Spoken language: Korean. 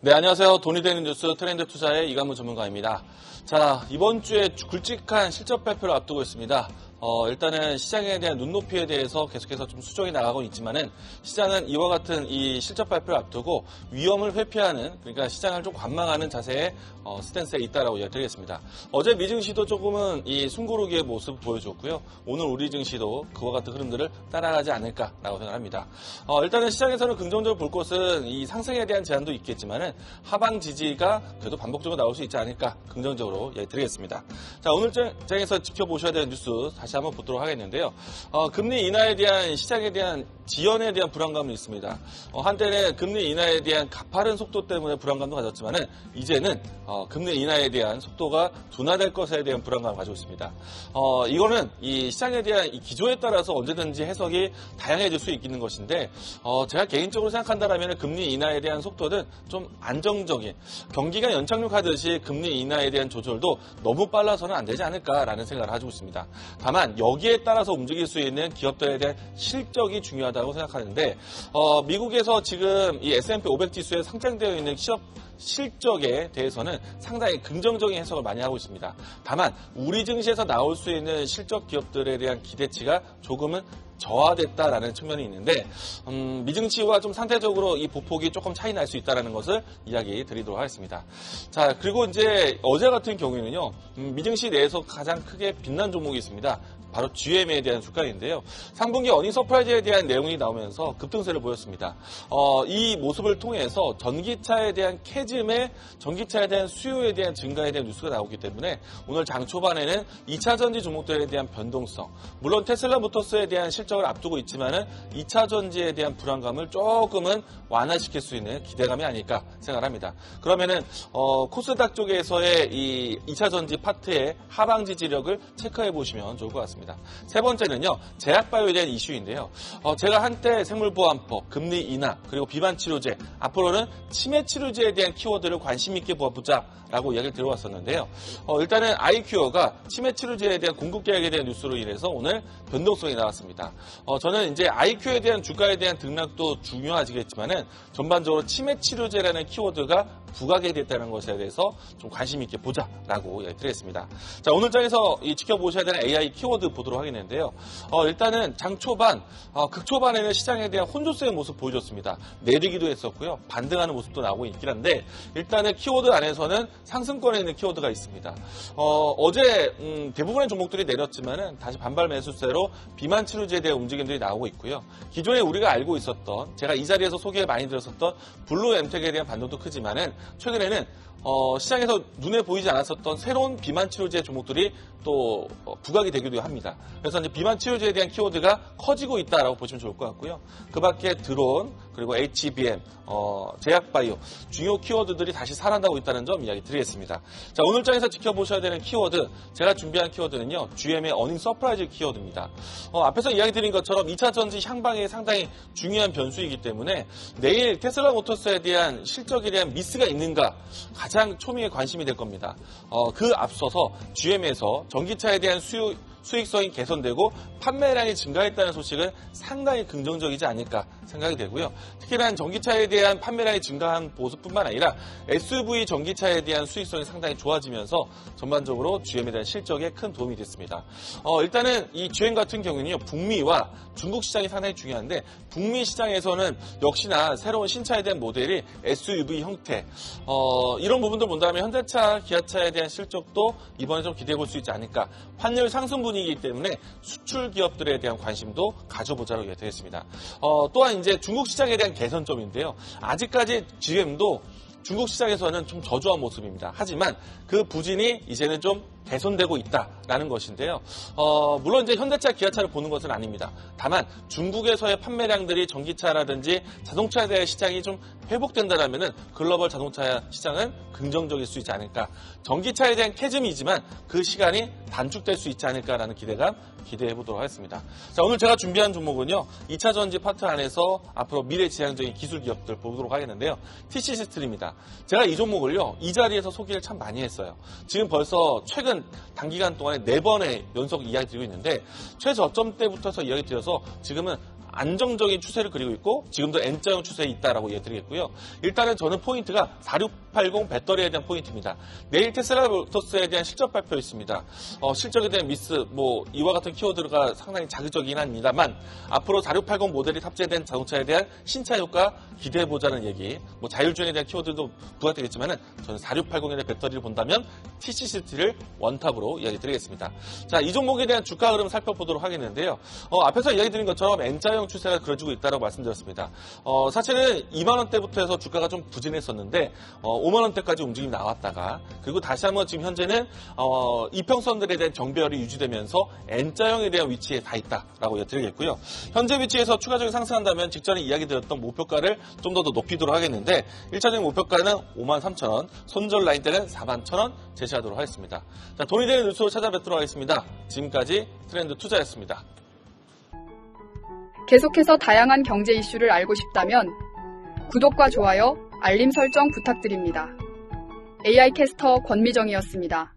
네, 안녕하세요. 돈이 되는 뉴스 트렌드 투자의 이관무 전문가입니다. 자, 이번 주에 굵직한 실적 발표를 앞두고 있습니다. 일단은 시장에 대한 눈높이에 대해서 계속해서 좀 수정이 나가고 있지만은 시장은 이와 같은 이 실적 발표를 앞두고 위험을 회피하는, 그러니까 시장을 좀 관망하는 자세의 스탠스에 있다라고 이야기드리겠습니다. 어제 미증시도 조금은 이 숨고르기의 모습을 보여줬고요. 오늘 우리 증시도 그와 같은 흐름들을 따라가지 않을까라고 생각합니다. 일단은 시장에서는 긍정적으로 볼 것은 이 상승에 대한 제한도 있겠지만은 하방 지지가 그래도 반복적으로 나올 수 있지 않을까 긍정적으로 이야기드리겠습니다. 자, 오늘 장에서 지켜보셔야 되는 뉴스 다시 한번 보도록 하겠는데요. 금리 인하에 대한 시장에 대한 지연에 대한 불안감이 있습니다. 한때는 금리 인하에 대한 가파른 속도 때문에 불안감도 가졌지만은 이제는 금리 인하에 대한 속도가 둔화될 것에 대한 불안감을 가지고 있습니다. 이거는 이 시장에 대한 이 기조에 따라서 언제든지 해석이 다양해질 수 있는 것인데 제가 개인적으로 생각한다면 금리 인하에 대한 속도는 좀 안정적인, 경기가 연착륙하듯이 금리 인하에 대한 조절도 너무 빨라서는 안 되지 않을까라는 생각을 가지고 있습니다. 다만 여기에 따라서 움직일 수 있는 기업들에 대한 실적이 중요하다고 생각하는데 미국에서 지금 이 S&P 500 지수에 상장되어 있는 기업 실적에 대해서는 상당히 긍정적인 해석을 많이 하고 있습니다. 다만 우리 증시에서 나올 수 있는 실적 기업들에 대한 기대치가 조금은 저하됐다라는 측면이 있는데 미증시와 좀 상대적으로 이 보폭이 조금 차이 날 수 있다는 것을 이야기 드리도록 하겠습니다. 자, 그리고 이제 어제 같은 경우에는요, 미증시 내에서 가장 크게 빛난 종목이 있습니다. 바로 GM에 대한 주가인데요. 상분기 어닝 서프라이즈에 대한 내용이 나오면서 급등세를 보였습니다. 이 모습을 통해서 전기차에 대한 전기차에 대한 수요에 대한 증가에 대한 뉴스가 나오기 때문에 오늘 장 초반에는 2차 전지 종목들에 대한 변동성, 물론 테슬라 모터스에 대한 실적을 앞두고 있지만은 2차 전지에 대한 불안감을 조금은 완화시킬 수 있는 기대감이 아닐까 생각합니다. 그러면은 코스닥 쪽에서의 이 2차 전지 파트의 하방 지지력을 체크해 보시면 좋을 것 같습니다. 세 번째는요, 제약바이오에 대한 이슈인데요. 제가 한때 생물보안법, 금리 인하, 그리고 비만 치료제, 앞으로는 치매 치료제에 대한 키워드를 관심 있게 보아보자라고 이야기를 들어왔었는데요. 일단은 아이큐어가 치매 치료제에 대한 공급 계약에 대한 뉴스로 인해서 오늘 변동성이 나왔습니다. 저는 이제 아이큐어에 대한 주가에 대한 등락도 중요하지겠지만은 전반적으로 치매 치료제라는 키워드가 부각이 됐다는 것에 대해서 좀 관심 있게 보자라고 이야기드리겠습니다. 자, 오늘 장에서 지켜보셔야 되는 AI 키워드 보도록 하겠는데요. 일단은 장 초반, 극초반에는 시장에 대한 혼조세의 모습 보여줬습니다. 내리기도 했었고요. 반등하는 모습도 나오고 있긴 한데 일단은 키워드 안에서는 상승권에 있는 키워드가 있습니다. 어제 대부분의 종목들이 내렸지만은 다시 반발 매수세로 비만 치료제에 대한 움직임들이 나오고 있고요. 기존에 우리가 알고 있었던, 제가 이 자리에서 소개를 많이 드렸었던 블루 엠텍에 대한 반등도 크지만은 최근에는 시장에서 눈에 보이지 않았었던 새로운 비만 치료제 종목들이 또 부각이 되기도 합니다. 그래서 이제 비만 치료제에 대한 키워드가 커지고 있다라고 보시면 좋을 것 같고요. 그 밖에 드론, 그리고 HBM, 제약바이오 중요 키워드들이 다시 살아나고 있다는 점 이야기 드리겠습니다. 자, 오늘 장에서 지켜보셔야 되는 키워드, 제가 준비한 키워드는요, GM의 어닝 서프라이즈 키워드입니다. 앞에서 이야기 드린 것처럼 2차 전지 향방에 상당히 중요한 변수이기 때문에 내일 테슬라 모터스에 대한 실적에 대한 미스가 있는가 가장 초미의 관심이 될 겁니다. 그 앞서서 GM에서 전기차에 대한 수익성이 개선되고 판매량이 증가했다는 소식은 상당히 긍정적이지 않을까 생각이 되고요. 특히나 전기차에 대한 판매량이 증가한 모습뿐만 아니라 SUV 전기차에 대한 수익성이 상당히 좋아지면서 전반적으로 GM에 대한 실적에 큰 도움이 됐습니다. 일단은 이 GM 같은 경우는요, 북미와 중국 시장이 상당히 중요한데 북미 시장에서는 역시나 새로운 신차에 대한 모델이 SUV 형태, 이런 부분들 본다면 현대차, 기아차에 대한 실적도 이번에 좀 기대해 볼 수 있지 않을까. 환율 상승 분위기이기 때문에 수출 기업들에 대한 관심도 가져보자고 얘기했습니다. 또한 이제 중국 시장에 대한 개선점인데요. 아직까지 GM도 중국 시장에서는 좀 저조한 모습입니다. 하지만 그 부진이 이제는 좀 개선되고 있다라는 것인데요. 물론 이제 현대차, 기아차를 보는 것은 아닙니다. 다만 중국에서의 판매량들이 전기차라든지 자동차에 대한 시장이 좀 회복된다면은 글로벌 자동차 시장은 긍정적일 수 있지 않을까. 전기차에 대한 캐즘이지만 그 시간이 단축될 수 있지 않을까라는 기대감 기대해 보도록 하겠습니다. 자, 오늘 제가 준비한 종목은요, 2차 전지 파트 안에서 앞으로 미래지향적인 기술 기업들 보도록 하겠는데요. TC시스템입니다. 제가 이 종목을요, 이 자리에서 소개를 참 많이 했어요. 지금 벌써 최근 단기간 동안에 4번의 연속 이야기 드리고 있는데 최저점 때부터서 이야기 드려서 지금은 안정적인 추세를 그리고 있고 지금도 N자형 추세에 있다라고 이야기드리겠고요. 일단은 저는 포인트가 4680 배터리에 대한 포인트입니다. 내일 테슬라 모터스에 대한 실적 발표 있습니다. 실적에 대한 미스, 이와 같은 키워드가 상당히 자극적이긴 합니다만 앞으로 4680 모델이 탑재된 자동차에 대한 신차 효과 기대해보자는 얘기, 자율주행에 대한 키워드도 부각되겠지만은 저는 4680에 대한 배터리를 본다면 TCCT를 원탑으로 이야기드리겠습니다. 자, 이 종목에 대한 주가 흐름 살펴보도록 하겠는데요. 앞에서 이야기드린 것처럼 N자형 추세가 그려지고 있다고 말씀드렸습니다. 사실은 2만원대부터 해서 주가가 좀 부진했었는데 5만원대까지 움직임이 나왔다가 그리고 다시 한번 지금 현재는 이평선들에 대한 정배열이 유지되면서 N자형에 대한 위치에 다 있다라고 이야기드리겠고요. 현재 위치에서 추가적인 상승한다면 직전에 이야기드렸던 목표가를 좀 더 높이도록 하겠는데 1차적인 목표가는 53,000원, 손절 라인 때는 41,000원 제시하도록 하겠습니다. 자, 돈이 되는 뉴스로 찾아뵙도록 하겠습니다. 지금까지 트렌드 투자였습니다. 계속해서 다양한 경제 이슈를 알고 싶다면 구독과 좋아요, 알림 설정 부탁드립니다. AI 캐스터 권미정이었습니다.